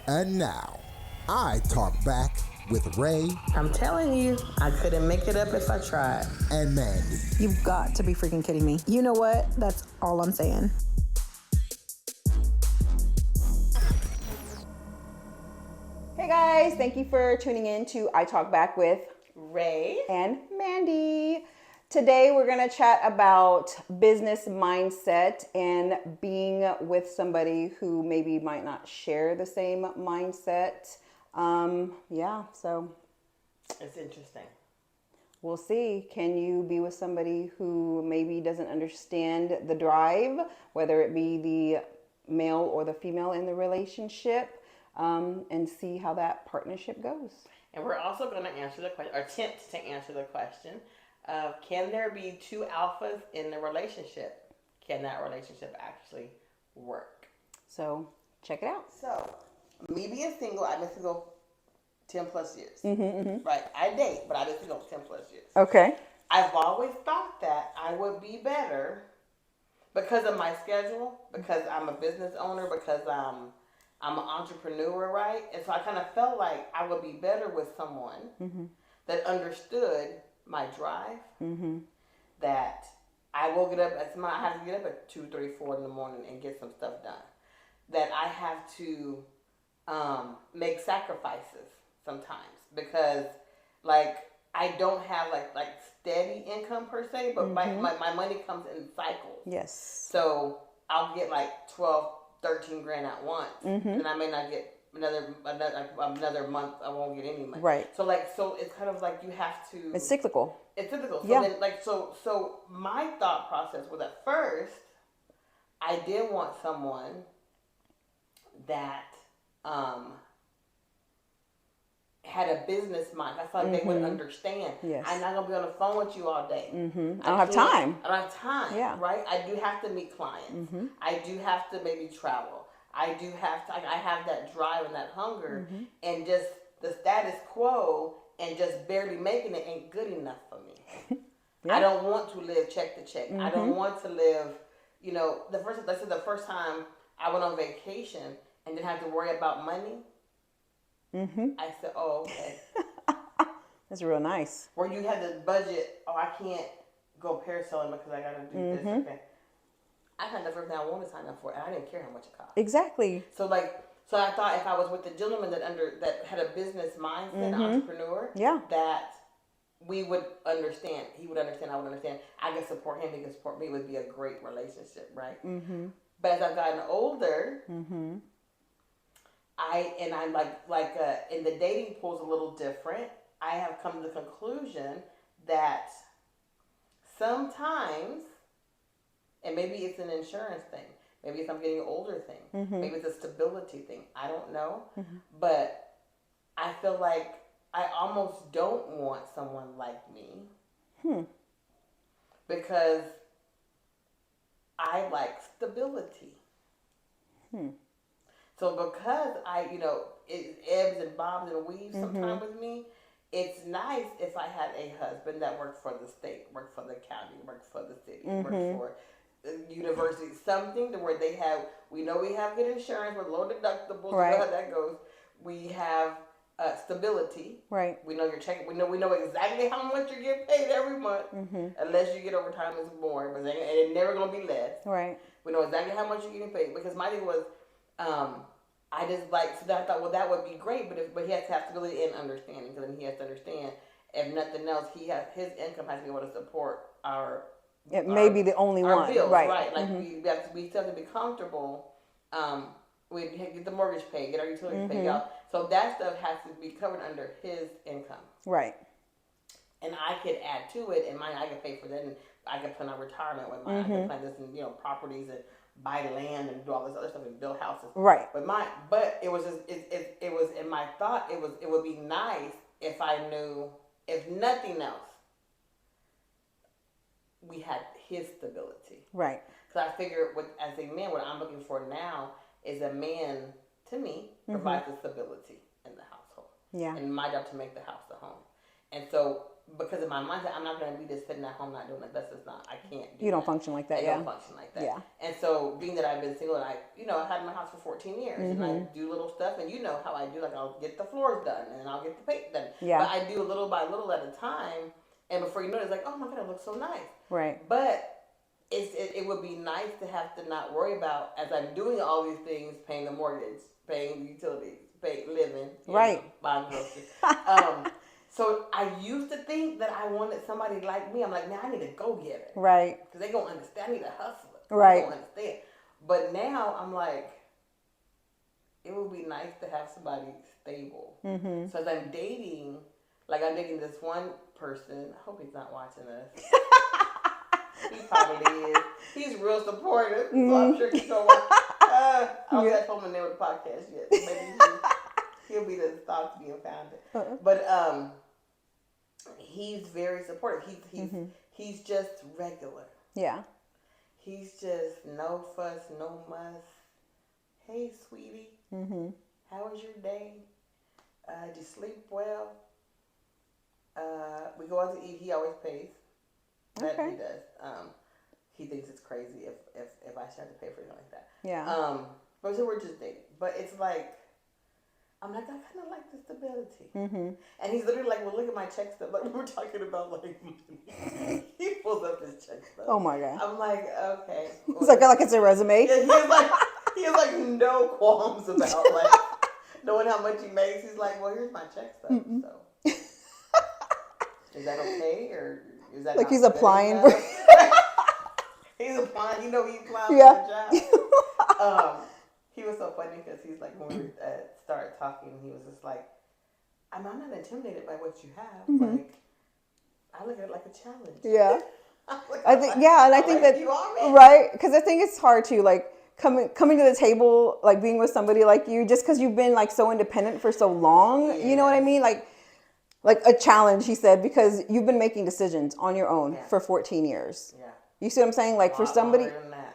And now, I talk back with Ray I'm telling you, I couldn't make it up if I tried. and Mandii. You've got to be freaking kidding me. You know what? That's all I'm saying. Hey guys, thank you for tuning in to I Talk Back with Ray and Mandii. Today we're going to chat about business mindset and being with somebody who maybe might not share the same mindset. So it's interesting. we'll see. Can you be with somebody who maybe doesn't understand the drive, whether it be the male or the female in the relationship, and see how that partnership goes? And we're also going to answer the question, or attempt to answer the question of, can there be two alphas in the relationship? Can that relationship actually work? So check it out. So, me being single, I've been single 10 plus years. Right? I date, but I've been single 10 plus years. Okay. I've always thought that I would be better because of my schedule, because I'm a business owner, because I'm an entrepreneur, right? And so I kind of felt like I would be better with someone that understood my drive, that I will get up, I have to get up at 2, 3, 4 in the morning and get some stuff done, that I have to make sacrifices sometimes because, like, I don't have like steady income per se, but my money comes in cycles. Yes. So I'll get like 12, 13 grand at once, and I may not get another month. I won't get any money. Right. So it's kind of like you have to. It's cyclical. It's cyclical. So Yeah. then, so my thought process was, at first I did want someone that had a business mind. I felt like they would understand. Yes. I'm not gonna be on the phone with you all day. I don't have time. I don't have time. Yeah. Right. I do have to meet clients. I do have to maybe travel. I do have to. I have that drive and that hunger, and just the status quo and just barely making it ain't good enough for me. Yeah. I don't want to live check to check. I don't want to live. The first time I went on vacation and didn't have to worry about money. I said, "Oh, okay." That's real nice. Where you had the budget. Oh, I can't go parasailing because I got to do this. Okay. I had the first thing I wanted to sign up for, and I didn't care how much it cost. Exactly. So I thought if I was with a gentleman that had a business mindset, an entrepreneur, that we would understand. He would understand. I would understand. I could support him. He could support me. It would be a great relationship, right? But as I've gotten older, I'm in the dating pool is a little different. I have come to the conclusion that sometimes, and maybe it's an insurance thing, maybe it's I'm getting older thing, maybe it's a stability thing, I don't know, but I feel like I almost don't want someone like me because I like stability. So because it ebbs and bobs and weaves sometimes with me, it's nice if I had a husband that worked for the state, worked for the county, worked for the city, worked for the university, something to where we know we have good insurance with low deductibles, right. We know how that goes. We have stability. Right. We know your check. We know exactly how much you get paid every month, unless you get overtime, it's more, but it's never gonna be less. Right. We know exactly how much you're getting paid, because my thing was, I just so I thought, well, that would be great, but he has to have stability and understanding, because then he has to understand, if nothing else, his income has to be able to support it may be the only our one, bills, right? Like we still have to be comfortable. We get the mortgage paid, get our utilities paid out, so that stuff has to be covered under his income, right? And I could add to it, and mine I could pay for that, and I could plan on retirement with mine. I could plan this in properties and buy land and do all this other stuff and build houses. Right. But it was just it was in my thought, it would be nice if I knew, if nothing else, we had his stability. Right. So I figure as a man, what I'm looking for now is a man, to me, provides the stability in the household. Yeah. And my job to make the house a home. And so because of my mindset, I'm not going to be just sitting at home not doing it. That's just not, I can't do You don't that. function like that, I yeah. don't function like that. Yeah. And so being that I've been single and I had my house for 14 years and I do little stuff and you know how I do, like I'll get the floors done and I'll get the paint done. Yeah. But I do little by little at a time, and before you know it, it's like, oh my God, it looks so nice. Right. But it would be nice to have to not worry about, as I'm doing all these things, paying the mortgage, paying the utilities, living, right, buying groceries. So I used to think that I wanted somebody like me. I'm like, now I need to go get it. Right. Because they going to understand. I need a hustler. Right. They going to understand. But now I'm like, it would be nice to have somebody stable. Mm-hmm. So as I'm dating, like I'm dating this one person. I hope he's not watching this. He probably is. He's real supportive. So I'm sure he's going to watch. I don't think I told him the name of the podcast yet. Maybe he'll be the thoughts being founded. But he's very supportive. He's just regular. Yeah. He's just no fuss, no muss. Hey, sweetie. Mm-hmm. How was your day? Did you sleep well? We go out to eat. He always pays. That he does. He thinks it's crazy if I start to pay for anything like that. Yeah. But so we're just dating. But it's like, I'm like, I kind of like the stability. Mm-hmm. And he's literally like, well, look at my check stub. Like, we were talking about, like, he pulls up his check stub. Oh, my God. I'm like, okay. Well, it's like it's a resume. Yeah, he has, like, no qualms about, like, knowing how much he makes. He's like, well, here's my check stub. Mm-hmm. So, is that okay? Or is that like not he's applying for He's applying. He's applying for the job. He was so funny because he's like, when we started talking, he was just like, I'm not intimidated by what you have. Mm-hmm. Like, I look at it like a challenge. Yeah. I think that, you are, right? Because I think it's hard to, like, coming to the table, like, being with somebody like you, just because you've been, like, so independent for so long. Yeah. You know what I mean? Like a challenge, he said, because you've been making decisions on your own for 14 years. Yeah. You see what I'm saying? Like, for somebody.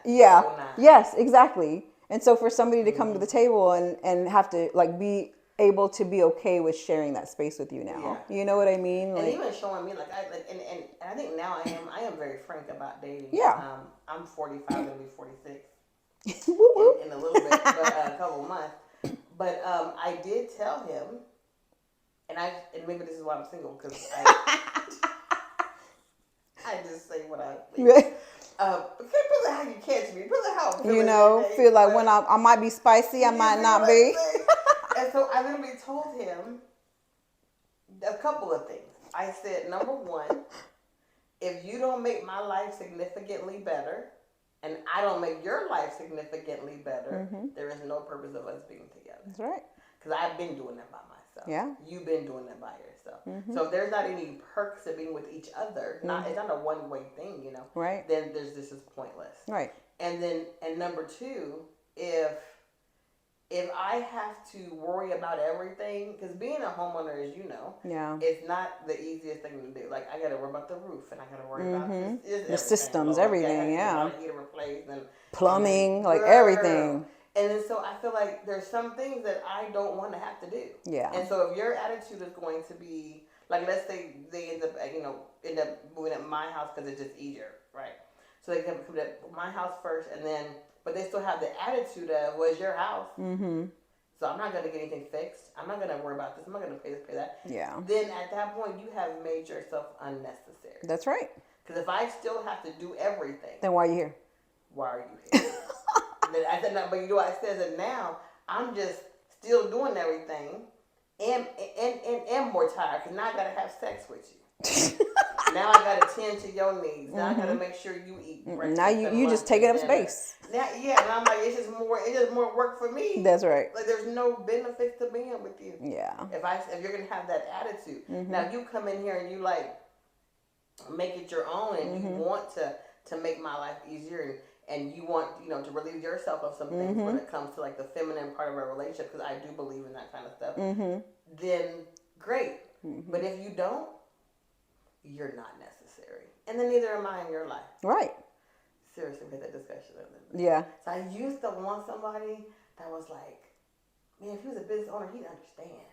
Yeah. Yes, exactly. And so for somebody to come to the table and have to, like, be able to be okay with sharing that space with you now. Yeah. You know what I mean? Like, and even showing me, like, and I think now I am very frank about dating. Yeah. I'm 45, going to be 46 in a little bit, but a couple months. But I did tell him, and maybe this is why I'm single, because I just say what I think. Because how you catch me, because how I'm feeling feel like when I might be spicy, I might not be. And so I literally told him a couple of things. I said, number one, if you don't make my life significantly better, and I don't make your life significantly better, there is no purpose of us being together. That's right. Because I've been doing that by myself. Yeah. You've been doing that by yourself. Mm-hmm. So if there's not any perks of being with each other, it's not a one-way thing, you know. Right. Then this is pointless. Right. And number two, if I have to worry about everything, because being a homeowner, as you know, it's not the easiest thing to do. Like, I got to worry about the roof, and I got to worry about the systems, everything, yeah. Heater replaced and plumbing, like everything. And then so I feel like there's some things that I don't want to have to do. Yeah. And so if your attitude is going to be, like, let's say they end up moving at my house because it's just easier, right? So they come to my house first, and then, but they still have the attitude of, well, it's your house. Mm-hmm. So I'm not going to get anything fixed. I'm not going to worry about this. I'm not going to pay this, pay that. Yeah. Then at that point, you have made yourself unnecessary. That's right. Because if I still have to do everything. Then why are you here? Why are you here? I said, no, but you know what I said that now I'm just still doing everything and more tired because now I gotta have sex with you. Now I gotta tend to your needs. Now I gotta make sure you eat breakfast. Now you just taking up space. Now, yeah, and I'm like, it's just more work for me. That's right. Like, there's no benefits to being with you. Yeah. If you're gonna have that attitude, now if you come in here and you like make it your own and you want to make my life easier and you want, to relieve yourself of some things when it comes to, like, the feminine part of our relationship, because I do believe in that kind of stuff, then great. But if you don't, you're not necessary. And then neither am I in your life. Right. Seriously, we had that discussion. Yeah. So I used to want somebody that was like, man, if he was a business owner, he'd understand.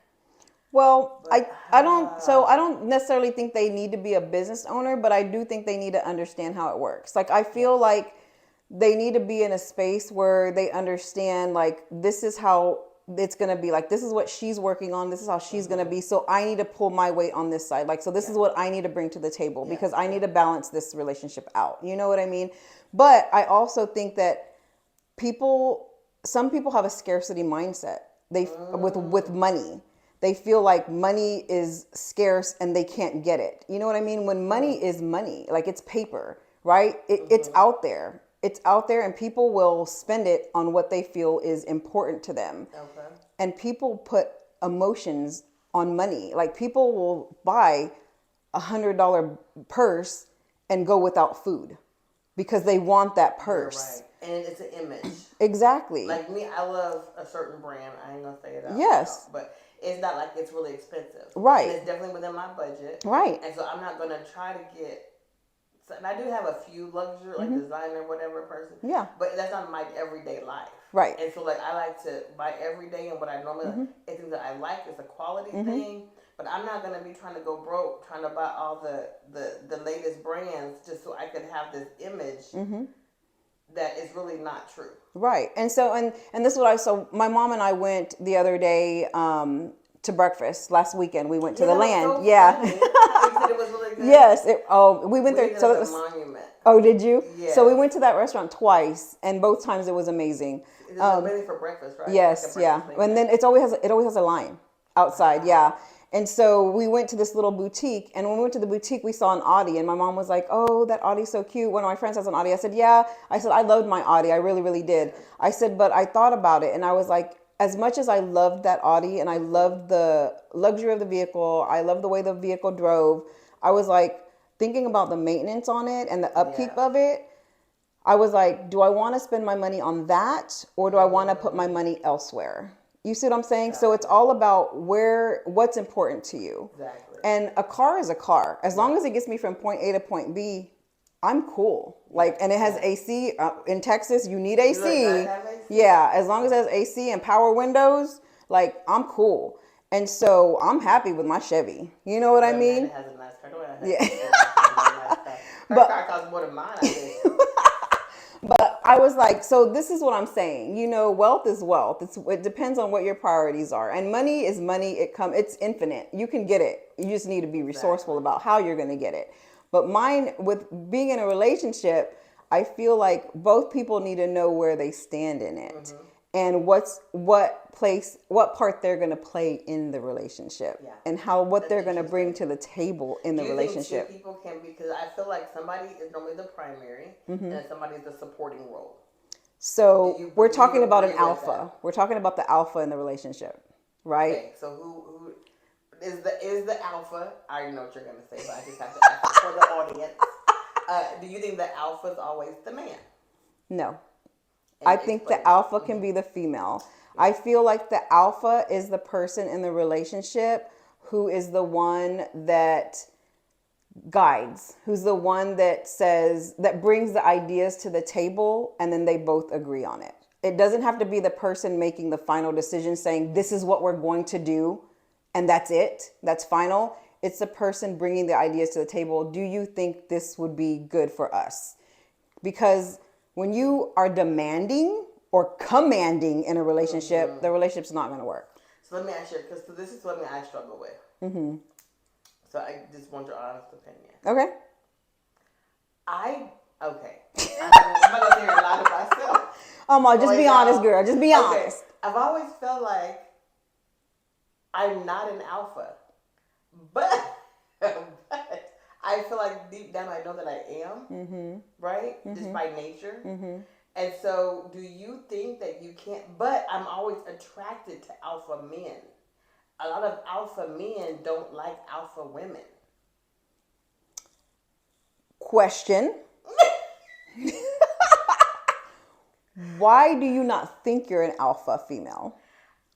Well, But, I don't necessarily think they need to be a business owner, but I do think they need to understand how it works. Like, I feel like they need to be in a space where they understand, like, this is how it's going to be. Like, this is what she's working on. This is how she's going to be. So I need to pull my weight on this side. Like, so this is what I need to bring to the table because I need to balance this relationship out. You know what I mean? But I also think that some people have a scarcity mindset. With money. They feel like money is scarce and they can't get it. You know what I mean? When money is money, like it's paper, right? It's out there. It's out there and people will spend it on what they feel is important to them. Okay. And people put emotions on money. Like people will buy $100 purse and go without food because they want that purse. You're right. And it's an image. Exactly. Like me, I love a certain brand. I ain't gonna say it out Yes. loud, but it's not like it's really expensive. Right. And it's definitely within my budget. Right. And so I'm not gonna try to get. And I do have a few luxury, like designer, whatever person. Yeah. But that's not my everyday life. Right. And so like I like to buy every day, and what I normally like, it's things that I like. It's a quality thing. But I'm not gonna be trying to go broke trying to buy all the latest brands just so I could have this image that is really not true. Right. And so, and this is what so my mom and I went the other day, to breakfast last weekend. We went to the land. So yeah. funny. You said it was really good. Yes. We went there. So So it it was was, a monument. oh, did you? Yes. So we went to that restaurant twice and both times it was amazing. It's really for breakfast, right? Yes. Like Yeah. breakfast thing. And then it always has a line outside. Wow. Yeah. And so we went to this little boutique, and when we went to the boutique, we saw an Audi, and my mom was like, "Oh, that Audi's so cute." One of my friends has an Audi. I said, "Yeah." I said, "I loved my Audi. I really, really did." I said, "But I thought about it, and I was like, as much as I loved that Audi, and I loved the luxury of the vehicle, I loved the way the vehicle drove, I was like thinking about the maintenance on it and the upkeep of it. I was like, do I want to spend my money on that, or do I want to put my money elsewhere?" You see what I'm saying? So it's all about what's important to you. Exactly. And a car is a car. As long as it gets me from point A to point B, I'm cool. Like, and it has AC. In Texas, you need AC. Have AC? Yeah, as long as it has AC and power windows, like, I'm cool. And so I'm happy with my Chevy. You know what I mean? It has a nice car. Yeah. Her car costs more than mine, I think. But I was like, so this is what I'm saying. You know, wealth is wealth. It depends on what your priorities are. And money is money. It's infinite. You can get it. You just need to be resourceful about how you're going to get it. But mine, with being in a relationship, I feel like both people need to know where they stand in it and what part they're going to play in the relationship and what they're going to bring to the table in the relationship. Do you think two people can be, because I feel like somebody is normally the primary and somebody is the supporting role. So we're talking about an agree with alpha. that? We're talking about the alpha in the relationship, right? Okay, so who is the alpha? I already know what you're going to say, but I just have to ask for the audience. Do you think the alpha is always the man? No. And I think the alpha can be the female. I feel like the alpha is the person in the relationship who is the one that guides, who's the one that brings the ideas to the table, and then they both agree on it. It doesn't have to be the person making the final decision saying, this is what we're going to do, and that's it. That's final. It's the person bringing the ideas to the table. Do you think this would be good for us? Because when you are demanding or commanding in a relationship, the relationship's not going to work. So let me ask you, because this is something I struggle with. So I just want your honest opinion. Okay. I'm not going to hear a lot of myself. Just be honest, girl. Just be honest. I've always felt like I'm not an alpha. But I feel like deep down I know that I am, right? Just by nature. And so do you think that you can't, but I'm always attracted to alpha men. A lot of alpha men don't like alpha women. Question. Why do you not think you're an alpha female?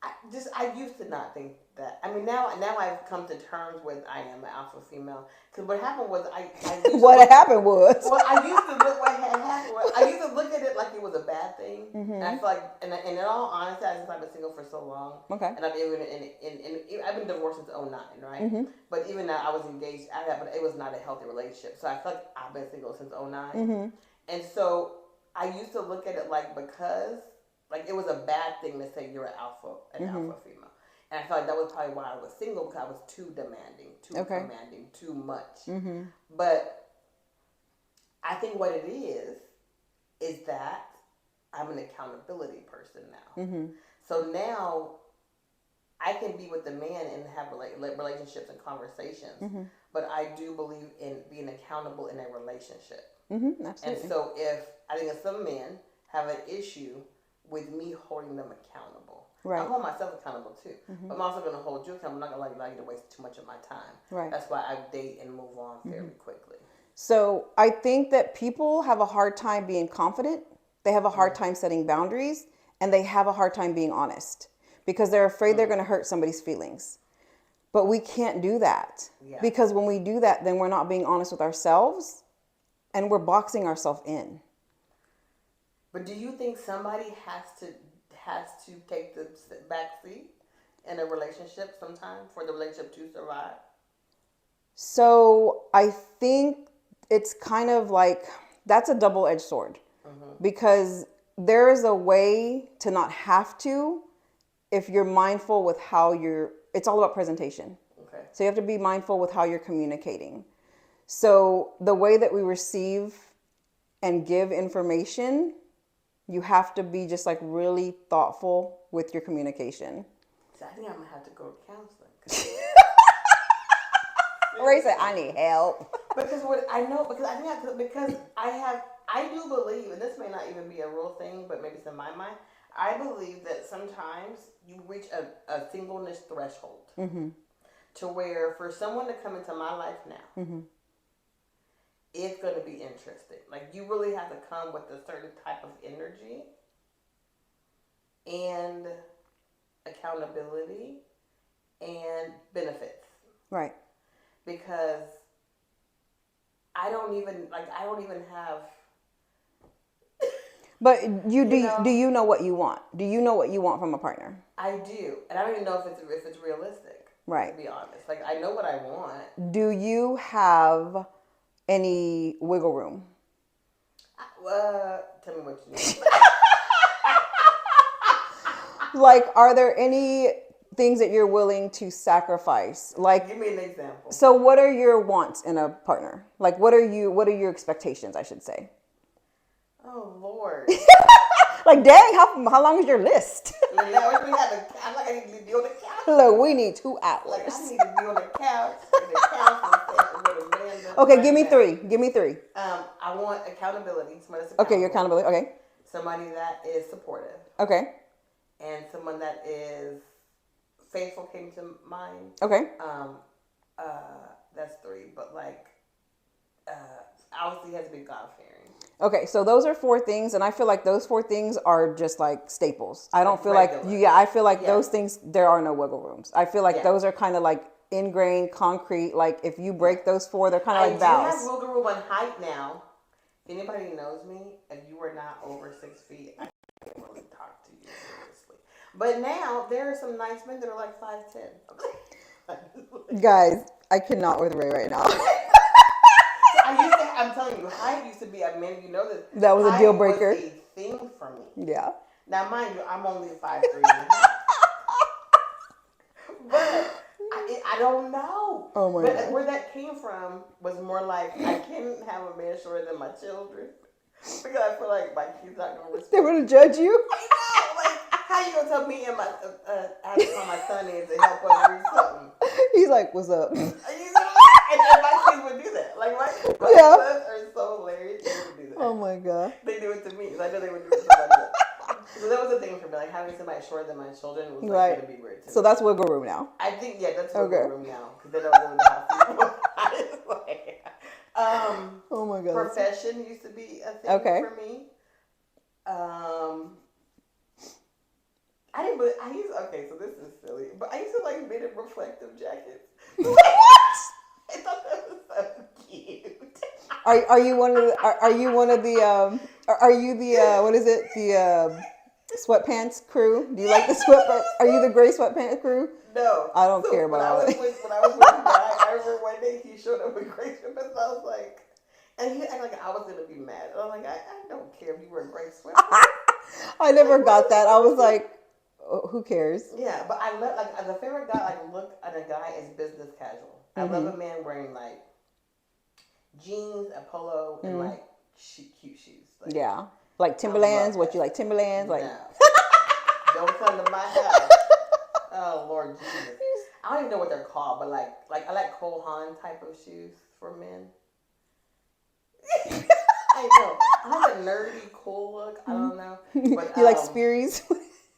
I used to not think that. I mean, now I've come to terms with I am an alpha female. Because what happened was I used What happened was. well, I used to look what had happened. I used to look at it like it was a bad thing. And I feel like, and in all honesty, since I've been single for so long, Okay. and I've even I've been divorced since '09, right? But even now, I was engaged. But it was not a healthy relationship. So I feel like I've been single since '09, and so I used to look at it like because. Like, it was a bad thing to say you're an alpha female. And I felt like that was probably why I was single, because I was too demanding, too commanding, too much. But I think what it is that I'm an accountability person now. So now I can be with the man and have relationships and conversations. But I do believe in being accountable in a relationship. Absolutely. And so I think if some men have an issue with me holding them accountable. Right. I hold myself accountable too. But I'm also going to hold you accountable. I'm not going to allow you to waste too much of my time. Right. That's why I date and move on fairly quickly. So I think that people have a hard time being confident. They have a hard time setting boundaries, and they have a hard time being honest because they're afraid they're going to hurt somebody's feelings. But we can't do that because when we do that, then we're not being honest with ourselves, and we're boxing ourselves in. But do you think somebody has to take the back seat in a relationship sometime for the relationship to survive? So I think it's kind of like that's a double-edged sword because there is a way to not have to if you're mindful with how it's all about presentation. Okay. So you have to be mindful with how you're communicating. So the way that we receive and give information, you have to be just like really thoughtful with your communication. So I think I'm gonna have to go to counseling. Ray said, "I need help." Because I do believe, and this may not even be a real thing, but maybe it's in my mind. I believe that sometimes you reach a singleness threshold to where for someone to come into my life now. It's going to be interesting. Like, you really have to come with a certain type of energy and accountability and benefits. Right. Because I don't even have. But do you know what you want? Do you know what you want from a partner? I do, and I don't even know if it's realistic. Right. To be honest, like, I know what I want. Do you have any wiggle room? Tell me what you mean. Like, are there any things that you're willing to sacrifice? Like, give me an example. So what are your wants in a partner? Like, what are your expectations, I should say? Oh, Lord. Like, dang, how long is your list? I'm like, I need to be on the couch. Look, we need 2 hours. Like, I need to be on the couch in a counseling session with a man. Okay, give me 3. Give me 3. I want accountability. Somebody that's accountable. Okay, your accountability. Okay. Somebody that is supportive. Okay. And someone that is faithful came to mind. Okay. That's 3. But obviously, has to be God fearing. Okay, so those are 4 things, and I feel like those 4 things are just like staples. I don't feel regular. like I feel like those things, there are no wiggle rooms. I feel like those are kind of like ingrained, concrete. Like, if you break those 4, they're kind of like vows. I do have wiggle room on height now. If anybody knows me, if you are not over 6 feet, I can't really talk to you seriously. But now there are some nice men that are like 5'10". Guys, I cannot with Ray right now. I'm telling you, height used to be, I mean, you know this. That was a deal breaker. Was a thing for me. Yeah. Now, mind you, I'm only 5'3". But I don't know. Oh my God. Where that came from was more like, I can't have a man shorter than my children. Because I feel like my kids not going to respect. They're going to judge you? I know. Like, how you going to tell me and I have to call my son in to help us read something? He's like, what's up? You know, and my kids would do that. Like, my sons are so hilarious. They would do that. Oh my God. They do it to me. Because I know they would do it to somebody else. So that was the thing for me. Like, having somebody shorter than my children was like going to be weird too. So that's wiggle room now. I think, that's wiggle room now. Because they don't really know how people. Oh my God. Profession used to be a thing for me. I didn't, but I used, okay, so this is silly, but I used to like mid reflective jackets. I thought that was so cute. Are you one of the are you one of the are you the what is it, the sweatpants crew? Do you like the sweatpants? Are you the gray sweatpants crew? No. I don't So care about all that. when I was with the guy, I remember one day he showed up with gray sweatpants. I was like, and he acted like I was gonna be mad. And I'm like, I don't care if you wear gray sweatpants. I never got that. I was like, oh, who cares? Yeah, but I love like the favorite guy. Like look at a guy is business casual. I love a man wearing like jeans, a polo, and like cute shoes. Like, Yeah, like Timberlands. What you like, Timberlands? Like, no. Don't come to my house. Oh Lord Jesus! I don't even know what they're called, but like I like Cole Haan type of shoes for men. I know. I like a nerdy, cool look. I don't know. But, you like Sperry's?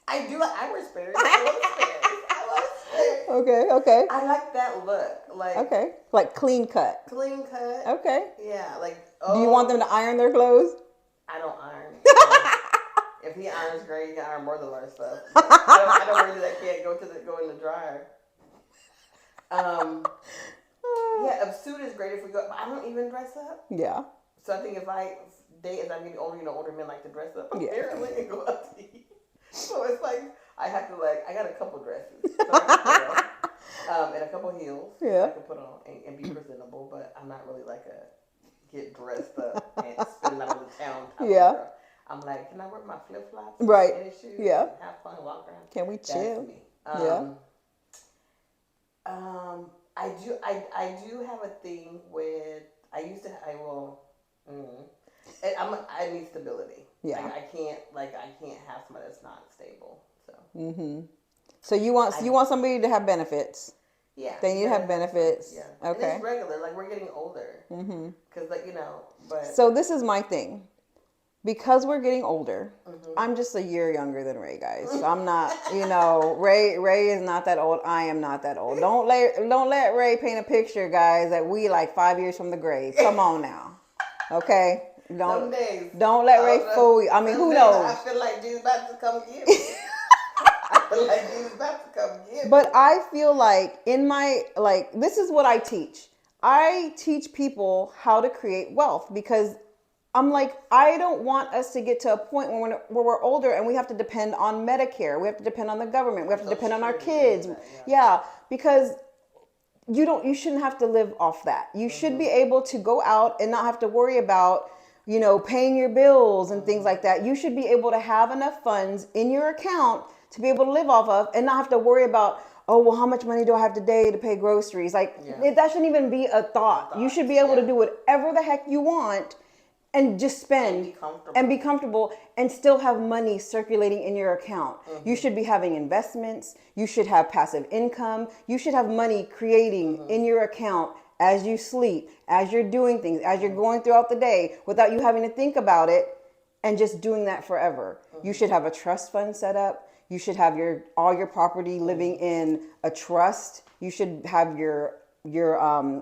I do. I wear Sperry's. I love Sperry's. I love Sperry's. Okay. I like that look. Like like clean cut. Clean cut. Okay. Yeah. Like. Do you want them to iron their clothes? I don't iron. If he irons great, he can iron more than our stuff. I don't worry that I can't go in the dryer. Yeah, a suit is great if we go. But I don't even dress up. Yeah. So I think if I date as I'm getting older, older men like to dress up apparently and go out to eat. So it's like I have to I got a couple dresses so I can put on, and a couple heels I can put on and be presentable. But I'm not really like a get dressed up and spend out of the town. Yeah. I'm like, can I wear my flip flops? Right. And shoes? Yeah. And have fun, walk around. Can we chill? That's me. I do have a thing with. I need stability. Yeah. I can't have somebody that's not stable. So. So you want somebody to have benefits. Yeah. They need to have benefits. Yeah. Okay. And it's regular. Like we're getting older. Because but. So this is my thing. Because we're getting older, I'm just a year younger than Ray, guys. So I'm not, Ray is not that old. I am not that old. Don't let Ray paint a picture, guys, that we like 5 years from the grave. Come on now. Okay? Don't let Ray fool you. I mean, who knows? I feel like Jesus about to come get me. I feel like Jesus about to come get me. But I feel like this is what I teach. I teach people how to create wealth because I'm like, I don't want us to get to a point where we're older and we have to depend on Medicare. We have to depend on the government. We have to depend on our kids. Yeah, because you shouldn't have to live off that. You should be able to go out and not have to worry about, paying your bills and things like that. You should be able to have enough funds in your account to be able to live off of and not have to worry about, oh, well, how much money do I have today to pay groceries? That shouldn't even be a thought. You should be able to do whatever the heck you want and just spend and be comfortable and still have money circulating in your account. You should be having investments. You should have passive income. You should have money creating in your account as you sleep, as you're doing things, as you're going throughout the day without you having to think about it and just doing that forever. You should have a trust fund set up. You should have all your property living in a trust. You should have your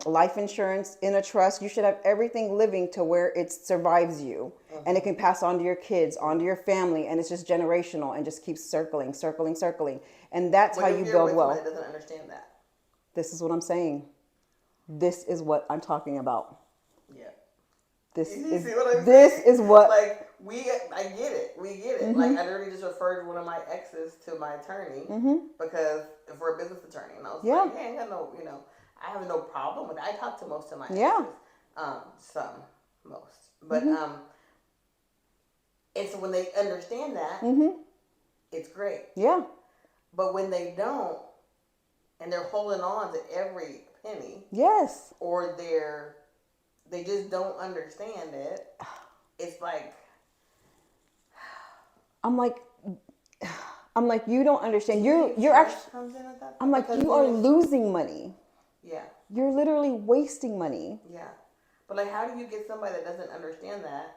life insurance in a trust. You should have everything living to where it survives you and it can pass on to your kids, on to your family, and it's just generational and just keeps circling. And that's how you build wealth. Somebody doesn't understand that. This is what I'm saying. This is what I'm talking about. Yeah. This is what like I get it. We get it. Like I literally just referred one of my exes to my attorney because for a business attorney, and I was like, I ain't got no, I have no problem with it. I talk to most of my exes. Most. But it's when they understand that, it's great. Yeah. But when they don't, and they're holding on to every penny. Yes. Or they just don't understand it. It's like I'm like you don't understand. You're actually. I'm like you are losing money. Yeah. You're literally wasting money. Yeah. But like, how do you get somebody that doesn't understand that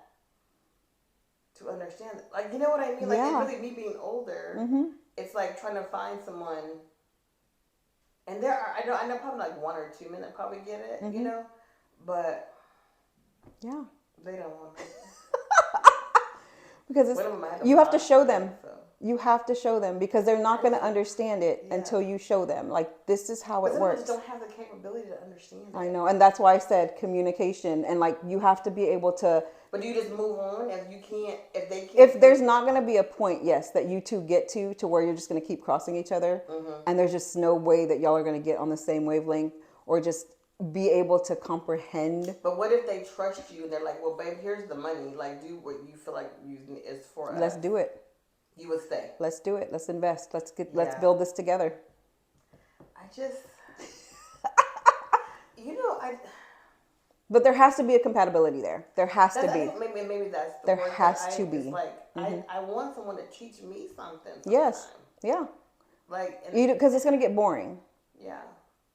to understand it? Like, you know what I mean? Like, it's really me being older. It's like trying to find someone. And I know probably like 1 or 2 men that probably get it, but they don't want it. Because you have to show them. You have to show them because they're not going to understand it until you show them. Like, this is how it works. Just don't have the capability to understand it. I know. And that's why I said communication. And like, you have to be able to. But do you just move on if you can't, if they can't? If there's not going to be a point, yes, that you two get to where you're just going to keep crossing each other. And there's just no way that y'all are going to get on the same wavelength or just be able to comprehend. But what if they trust you and they're like, well, babe, here's the money. Like, do what you feel like is for us. Let's do it. You would stay. Let's do it. Let's invest. Let's build this together. But there has to be a compatibility there. There has to be. Maybe that's the there word has to be. It's like, I want someone to teach me something. Yes. Yeah. Like, because it's going to get boring. Yeah.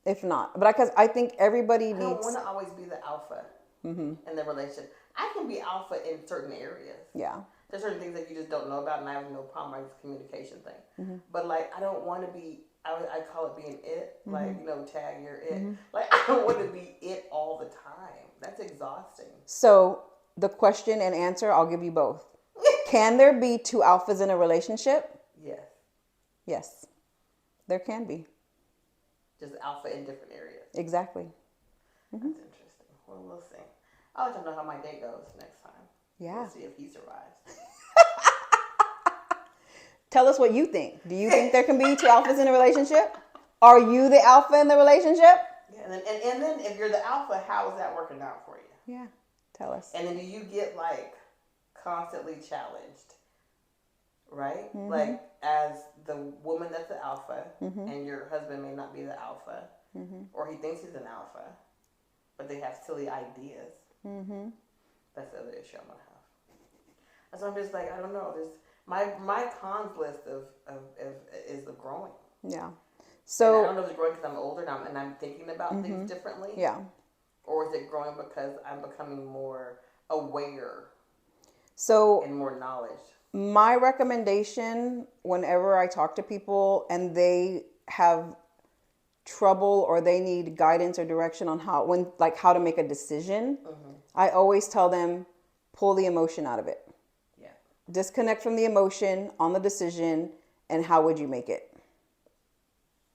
If not. But because I think everybody needs. I don't want to always be the alpha in the relationship. I can be alpha in certain areas. Yeah. There's certain things that you just don't know about, and I have no problem with this communication thing. But like, I don't want to be. I call it being it. Like, tag you're it. Like, I don't want to be it all the time. That's exhausting. So the question and answer, I'll give you both. Can there be two alphas in a relationship? Yes. Yes, there can be. Just alpha in different areas. Exactly. That's interesting. Well, we'll see. I'll let you know how my date goes next time. Yeah. We'll see if he survives. Tell us what you think. Do you think there can be two alphas in a relationship? Are you the alpha in the relationship? Yeah, and then if you're the alpha, how is that working out for you? Yeah, tell us. And then do you get like constantly challenged, right? Like as the woman that's the alpha, and your husband may not be the alpha, or he thinks he's an alpha, but they have silly ideas. That's the other issue I'm gonna have. So I'm just like, I don't know. There's my cons list is the growing. Yeah. So and I don't know if it's growing because I'm older and I'm thinking about things differently. Yeah. Or is it growing because I'm becoming more aware? So and more knowledge. My recommendation whenever I talk to people and they have trouble or they need guidance or direction on how to make a decision, I always tell them, pull the emotion out of it. Yeah. Disconnect from the emotion on the decision, and how would you make it?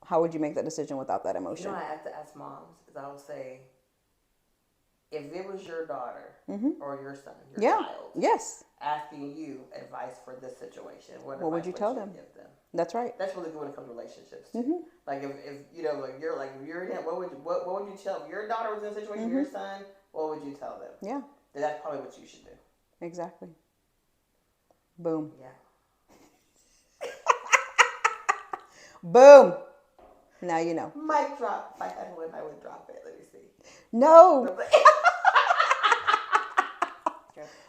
How would you make that decision without that emotion? I have to ask moms, because I would say, if it was your daughter or your son, your child, asking you advice for this situation, what would you tell them? Give them? That's right. That's really good when it comes to relationships too. Like if you're in it, what would you tell? If your daughter was in a situation, your son, what would you tell them? Yeah. That's probably what you should do. Exactly. Boom. Yeah. Boom. Now you know. Mic drop. If I had one, I would drop it. Let me see. No.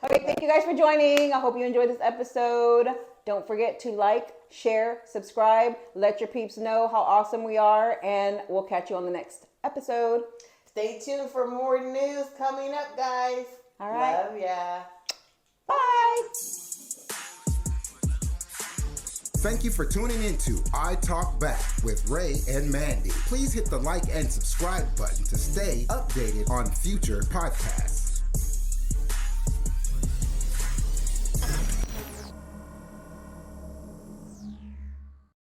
Okay, thank you guys for joining. I hope you enjoyed this episode. Don't forget to like, share, subscribe, let your peeps know how awesome we are, and we'll catch you on the next episode. Stay tuned for more news coming up, guys. All right. Love ya. Bye. Thank you for tuning into I Talk Back with Rae and Mandii. Please hit the like and subscribe button to stay updated on future podcasts.